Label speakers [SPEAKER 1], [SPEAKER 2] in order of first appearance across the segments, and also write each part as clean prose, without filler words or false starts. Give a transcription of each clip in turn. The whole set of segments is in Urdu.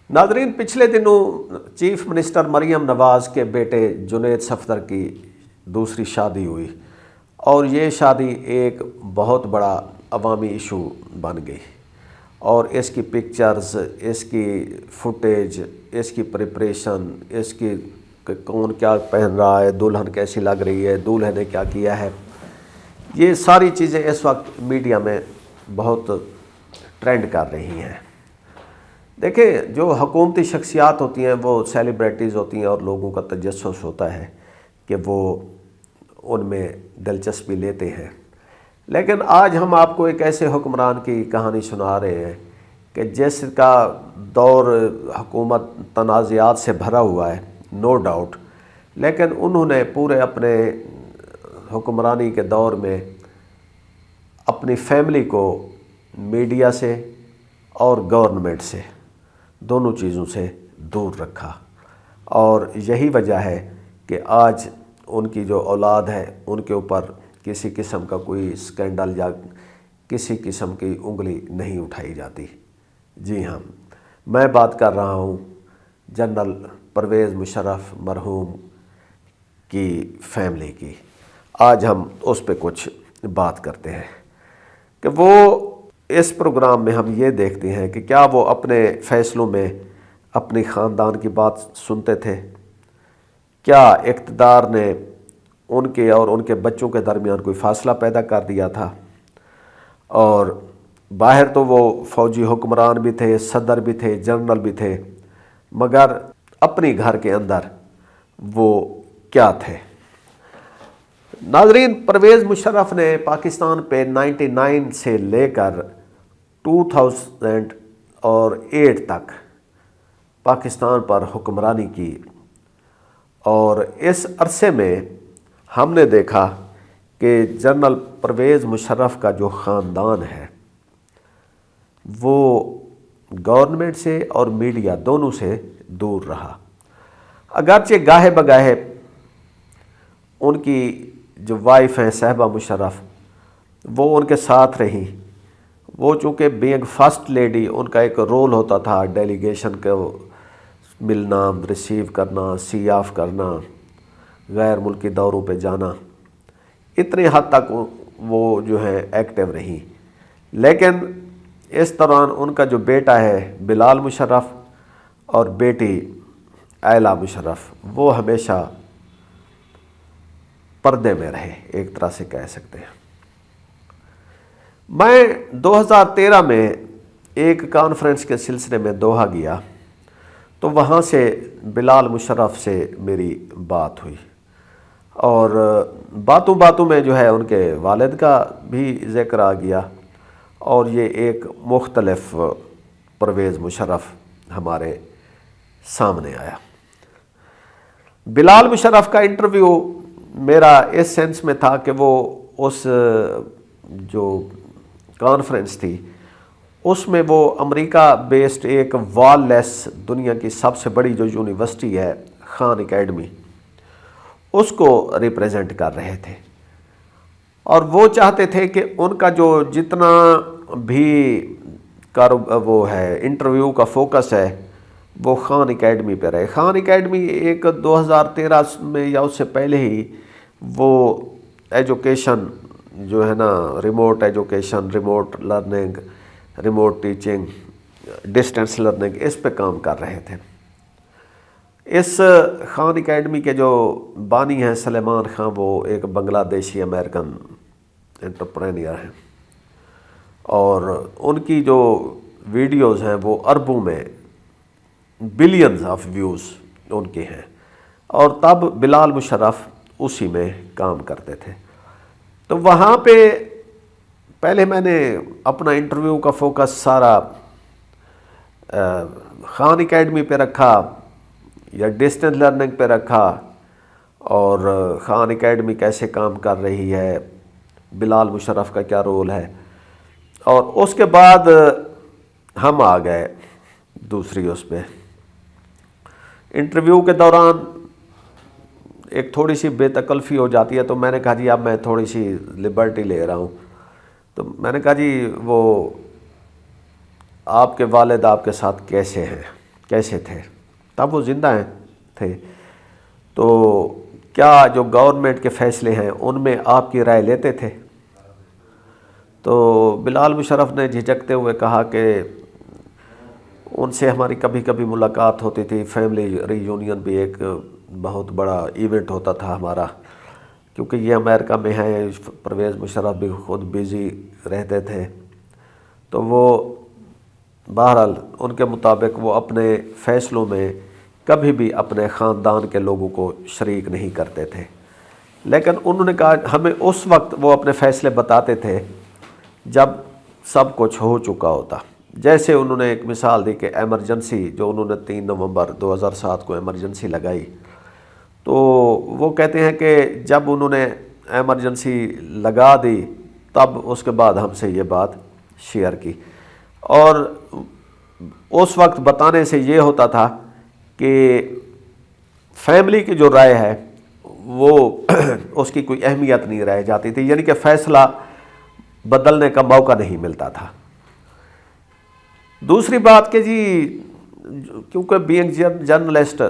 [SPEAKER 1] ناظرین، پچھلے دنوں چیف منسٹر مریم نواز کے بیٹے جنید صفدر کی دوسری شادی ہوئی اور یہ شادی ایک بہت بڑا عوامی ایشو بن گئی، اور اس کی پکچرز، اس کی فوٹیج، اس کی پریپریشن، اس کی کہ کون کیا پہن رہا ہے، دلہن کیسی لگ رہی ہے، دولہے نے کیا کیا ہے، یہ ساری چیزیں اس وقت میڈیا میں بہت ٹرینڈ کر رہی ہیں۔ دیکھیں، جو حکومتی شخصیات ہوتی ہیں وہ سیلیبریٹیز ہوتی ہیں اور لوگوں کا تجسس ہوتا ہے کہ وہ ان میں دلچسپی لیتے ہیں، لیکن آج ہم آپ کو ایک ایسے حکمران کی کہانی سنا رہے ہیں کہ جس کا دور حکومت تنازعات سے بھرا ہوا ہے، نو ڈاؤٹ، لیکن انہوں نے پورے اپنے حکمرانی کے دور میں اپنی فیملی کو میڈیا سے اور گورنمنٹ سے، دونوں چیزوں سے دور رکھا، اور یہی وجہ ہے کہ آج ان کی جو اولاد ہے ان کے اوپر کسی قسم کا کوئی سکینڈل یا کسی قسم کی انگلی نہیں اٹھائی جاتی۔ جی ہاں، میں بات کر رہا ہوں جنرل پرویز مشرف مرحوم کی فیملی کی۔ آج ہم اس پہ کچھ بات کرتے ہیں کہ وہ اس پروگرام میں ہم یہ دیکھتے ہیں کہ کیا وہ اپنے فیصلوں میں اپنی خاندان کی بات سنتے تھے، کیا اقتدار نے ان کے اور ان کے بچوں کے درمیان کوئی فاصلہ پیدا کر دیا تھا، اور باہر تو وہ فوجی حکمران بھی تھے، صدر بھی تھے، جنرل بھی تھے، مگر اپنی گھر کے اندر وہ کیا تھے۔ ناظرین، پرویز مشرف نے پاکستان پہ 99 سے لے کر 2008 تک پاکستان پر حکمرانی کی، اور اس عرصے میں ہم نے دیکھا کہ جنرل پرویز مشرف کا جو خاندان ہے وہ گورنمنٹ سے اور میڈیا دونوں سے دور رہا، اگرچہ گاہے بگاہے ان کی جو وائف ہیں صاحبہ مشرف وہ ان کے ساتھ رہیں۔ وہ چونکہ بینگ فرسٹ لیڈی، ان کا ایک رول ہوتا تھا ڈیلیگیشن کو ملنا، ریسیو کرنا، سی آف کرنا، غیر ملکی دوروں پہ جانا، اتنی حد تک وہ جو ہے ایکٹیو رہی، لیکن اس دوران ان کا جو بیٹا ہے بلال مشرف اور بیٹی آئلہ مشرف وہ ہمیشہ پردے میں رہے، ایک طرح سے کہہ سکتے ہیں۔ میں 2013 میں ایک کانفرنس کے سلسلے میں دوحہ گیا تو وہاں سے بلال مشرف سے میری بات ہوئی، اور باتوں باتوں میں جو ہے ان کے والد کا بھی ذکر آ گیا، اور یہ ایک مختلف پرویز مشرف ہمارے سامنے آیا۔ بلال مشرف کا انٹرویو میرا اس سینس میں تھا کہ وہ اس جو کانفرنس تھی اس میں وہ امریکہ بیسڈ ایک وال لیس دنیا کی سب سے بڑی جو یونیورسٹی ہے خان اکیڈمی، اس کو ریپریزنٹ کر رہے تھے، اور وہ چاہتے تھے کہ ان کا جو جتنا بھی وہ ہے انٹرویو کا فوکس ہے وہ خان اکیڈمی پہ رہے۔ خان اکیڈمی ایک 2013 میں یا اس سے پہلے ہی وہ ایجوکیشن جو ہے نا، remote education, remote learning, remote teaching, distance learning, اس پہ کام کر رہے تھے۔ اس خان اکیڈمی کے جو بانی ہیں سلیمان خان، وہ ایک بنگلہ دیشی امریکن انٹرپرینئر ہیں، اور ان کی جو ویڈیوز ہیں وہ اربوں میں، بلینز آف ویوز ان کے ہیں، اور تب بلال مشرف اسی میں کام کرتے تھے۔ تو وہاں پہ پہلے میں نے اپنا انٹرویو کا فوکس سارا خان اکیڈمی پہ رکھا یا ڈسٹینس لرننگ پہ رکھا، اور خان اکیڈمی کیسے کام کر رہی ہے، بلال مشرف کا کیا رول ہے، اور اس کے بعد ہم آ گئے دوسری اس پہ۔ انٹرویو کے دوران ایک تھوڑی سی بے تکلفی ہو جاتی ہے، تو میں نے کہا جی اب میں تھوڑی سی لبرٹی لے رہا ہوں، تو میں نے کہا جی وہ آپ کے والد آپ کے ساتھ کیسے ہیں، کیسے تھے؟ تب وہ زندہ تھے، تو کیا جو گورنمنٹ کے فیصلے ہیں ان میں آپ کی رائے لیتے تھے؟ تو بلال مشرف نے جھجکتے ہوئے کہا کہ ان سے ہماری کبھی کبھی ملاقات ہوتی تھی، فیملی ری یونین بھی ایک بہت بڑا ایونٹ ہوتا تھا ہمارا، کیونکہ یہ امریکہ میں ہے، پرویز مشرف بھی خود بیزی رہتے تھے، تو وہ بہرحال ان کے مطابق وہ اپنے فیصلوں میں کبھی بھی اپنے خاندان کے لوگوں کو شریک نہیں کرتے تھے۔ لیکن انہوں نے کہا ہمیں اس وقت وہ اپنے فیصلے بتاتے تھے جب سب کچھ ہو چکا ہوتا۔ جیسے انہوں نے ایک مثال دی کہ ایمرجنسی جو انہوں نے 3 نومبر 2007 کو ایمرجنسی لگائی، تو وہ کہتے ہیں کہ جب انہوں نے ایمرجنسی لگا دی تب اس کے بعد ہم سے یہ بات شیئر کی، اور اس وقت بتانے سے یہ ہوتا تھا کہ فیملی کی جو رائے ہے وہ اس کی کوئی اہمیت نہیں رہ جاتی تھی، یعنی کہ فیصلہ بدلنے کا موقع نہیں ملتا تھا۔ دوسری بات کہ جی کیونکہ بینگ جرنلسٹ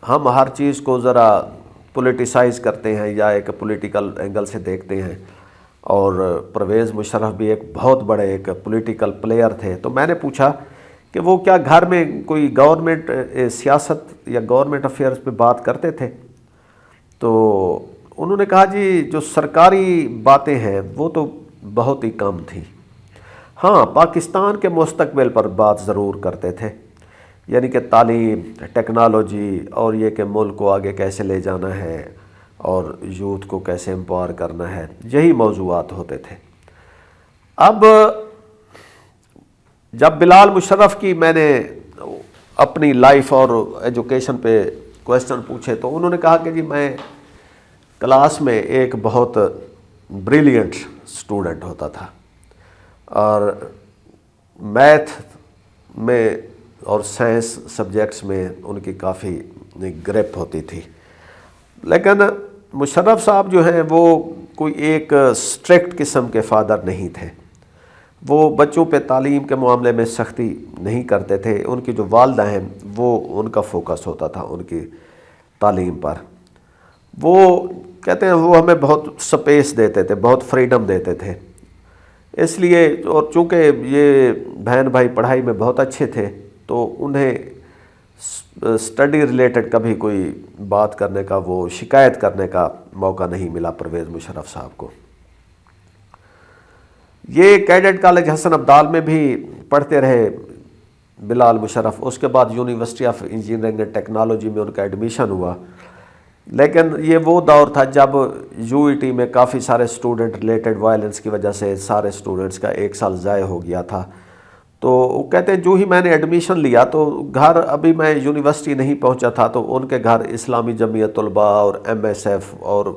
[SPEAKER 1] ہم ہر چیز کو ذرا پولیٹیسائز کرتے ہیں یا ایک پولیٹیکل اینگل سے دیکھتے ہیں، اور پرویز مشرف بھی ایک بہت بڑے ایک پولیٹیکل پلیئر تھے، تو میں نے پوچھا کہ وہ کیا گھر میں کوئی گورنمنٹ سیاست یا گورنمنٹ افیئرز پہ بات کرتے تھے؟ تو انہوں نے کہا جی جو سرکاری باتیں ہیں وہ تو بہت ہی کم تھیں، ہاں پاکستان کے مستقبل پر بات ضرور کرتے تھے، یعنی کہ تعلیم، ٹیکنالوجی، اور یہ کہ ملک کو آگے کیسے لے جانا ہے اور یوتھ کو کیسے امپاور کرنا ہے، یہی موضوعات ہوتے تھے۔ اب جب بلال مشرف کی میں نے اپنی لائف اور ایجوکیشن پہ کویسچن پوچھے تو انہوں نے کہا کہ جی میں کلاس میں ایک بہت بریلینٹ اسٹوڈنٹ ہوتا تھا، اور میتھ میں اور سائنس سبجیکٹس میں ان کی کافی گریپ ہوتی تھی، لیکن مشرف صاحب جو ہیں وہ کوئی ایک اسٹرکٹ قسم کے فادر نہیں تھے، وہ بچوں پہ تعلیم کے معاملے میں سختی نہیں کرتے تھے، ان کی جو والدہ ہیں وہ ان کا فوکس ہوتا تھا ان کی تعلیم پر، وہ کہتے ہیں وہ ہمیں بہت سپیس دیتے تھے، بہت فریڈم دیتے تھے، اس لیے اور چونکہ یہ بہن بھائی پڑھائی میں بہت اچھے تھے تو انہیں اسٹڈی ریلیٹڈ کبھی کوئی بات کرنے کا، وہ شکایت کرنے کا موقع نہیں ملا پرویز مشرف صاحب کو۔ یہ کیڈٹ کالج حسن ابدال میں بھی پڑھتے رہے بلال مشرف، اس کے بعد university of engineering and technology میں ان کا ایڈمیشن ہوا، لیکن یہ وہ دور تھا جب یو ای ٹی میں کافی سارے اسٹوڈنٹ ریلیٹڈ وائلنس کی وجہ سے سارے اسٹوڈنٹس کا 1 سال ضائع ہو گیا تھا، تو وہ کہتے ہیں جو ہی میں نے ایڈمیشن لیا تو گھر، ابھی میں یونیورسٹی نہیں پہنچا تھا تو ان کے گھر اسلامی جمعیت طلباء اور ایم ایس ایف اور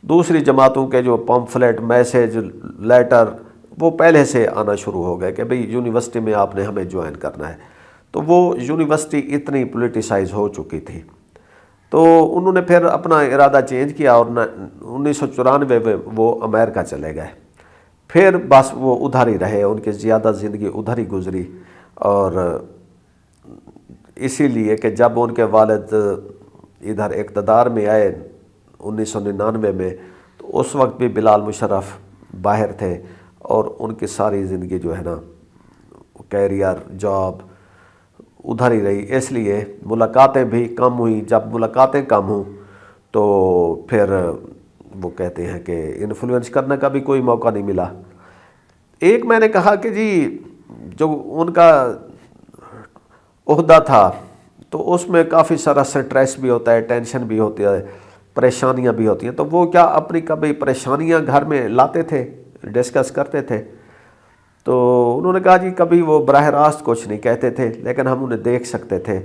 [SPEAKER 1] دوسری جماعتوں کے جو پمفلیٹ، میسیج، لیٹر وہ پہلے سے آنا شروع ہو گئے کہ بھئی یونیورسٹی میں آپ نے ہمیں جوائن کرنا ہے، تو وہ یونیورسٹی اتنی پولیٹیسائز ہو چکی تھی، تو انہوں نے پھر اپنا ارادہ چینج کیا اور 1994 میں وہ امریکہ چلے گئے، پھر بس وہ ادھر ہی رہے، ان کی زیادہ زندگی ادھر ہی گزری، اور اسی لیے کہ جب ان کے والد ادھر اقتدار میں آئے 1999 میں تو اس وقت بھی بلال مشرف باہر تھے، اور ان کی ساری زندگی جو ہے نا کیریئر، جاب ادھر ہی رہی، اس لیے ملاقاتیں بھی کم ہوئیں، جب ملاقاتیں کم ہوں تو پھر وہ کہتے ہیں کہ انفلوئنس کرنے کا بھی کوئی موقع نہیں ملا۔ ایک میں نے کہا کہ جی جو ان کا عہدہ تھا تو اس میں کافی سارا سٹریس بھی ہوتا ہے، ٹینشن بھی ہوتی ہے، پریشانیاں بھی ہوتی ہیں، تو وہ کیا اپنی کبھی پریشانیاں گھر میں لاتے تھے، ڈسکس کرتے تھے؟ تو انہوں نے کہا جی کبھی وہ براہ راست کچھ نہیں کہتے تھے، لیکن ہم انہیں دیکھ سکتے تھے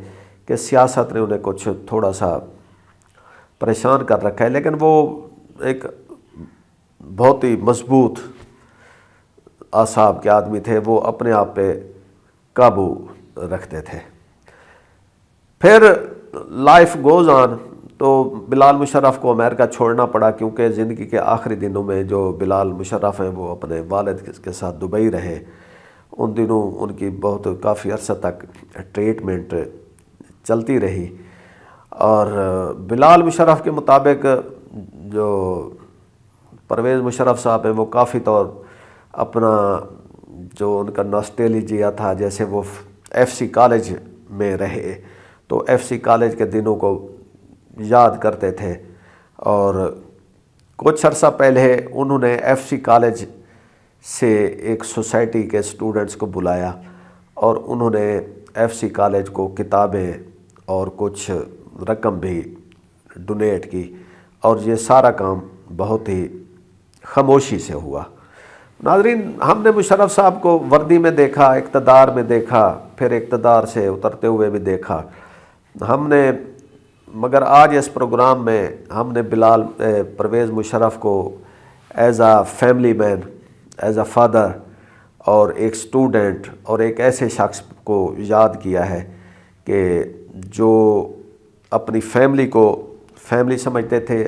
[SPEAKER 1] کہ سیاست نے انہیں کچھ تھوڑا سا پریشان کر رکھا ہے، لیکن وہ ایک بہت ہی مضبوط اعصاب کے آدمی تھے، وہ اپنے آپ پہ قابو رکھتے تھے۔ پھر لائف گوز آن، تو بلال مشرف کو امریکہ چھوڑنا پڑا، کیونکہ زندگی کے آخری دنوں میں جو بلال مشرف ہیں وہ اپنے والد کے ساتھ دبئی رہے، ان دنوں ان کی بہت کافی عرصہ تک ٹریٹمنٹ چلتی رہی. اور بلال مشرف کے مطابق جو پرویز مشرف صاحب ہیں وہ کافی طور اپنا جو ان کا ناسٹیلجیا تھا، جیسے وہ ایف سی کالج میں رہے تو ایف سی کالج کے دنوں کو یاد کرتے تھے. اور کچھ عرصہ پہلے انہوں نے ایف سی کالج سے ایک سوسائٹی کے اسٹوڈنٹس کو بلایا اور انہوں نے ایف سی کالج کو کتابیں اور کچھ رقم بھی ڈونیٹ کی، اور یہ سارا کام بہت ہی خاموشی سے ہوا. ناظرین، ہم نے مشرف صاحب کو وردی میں دیکھا، اقتدار میں دیکھا، پھر اقتدار سے اترتے ہوئے بھی دیکھا ہم نے، مگر آج اس پروگرام میں ہم نے پرویز مشرف کو as a family man, as a father اور ایک سٹوڈنٹ اور ایک ایسے شخص کو یاد کیا ہے کہ جو اپنی فیملی کو فیملی سمجھتے تھے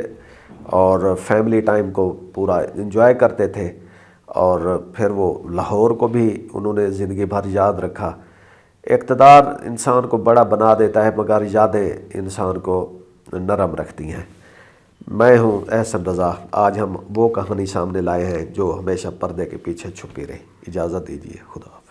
[SPEAKER 1] اور فیملی ٹائم کو پورا انجوائے کرتے تھے، اور پھر وہ لاہور کو بھی انہوں نے زندگی بھر یاد رکھا. اقتدار انسان کو بڑا بنا دیتا ہے مگر یادیں انسان کو نرم رکھتی ہیں. میں ہوں احسن رضا. آج ہم وہ کہانی سامنے لائے ہیں جو ہمیشہ پردے کے پیچھے چھپی رہی. اجازت دیجیے. خدا حافظ.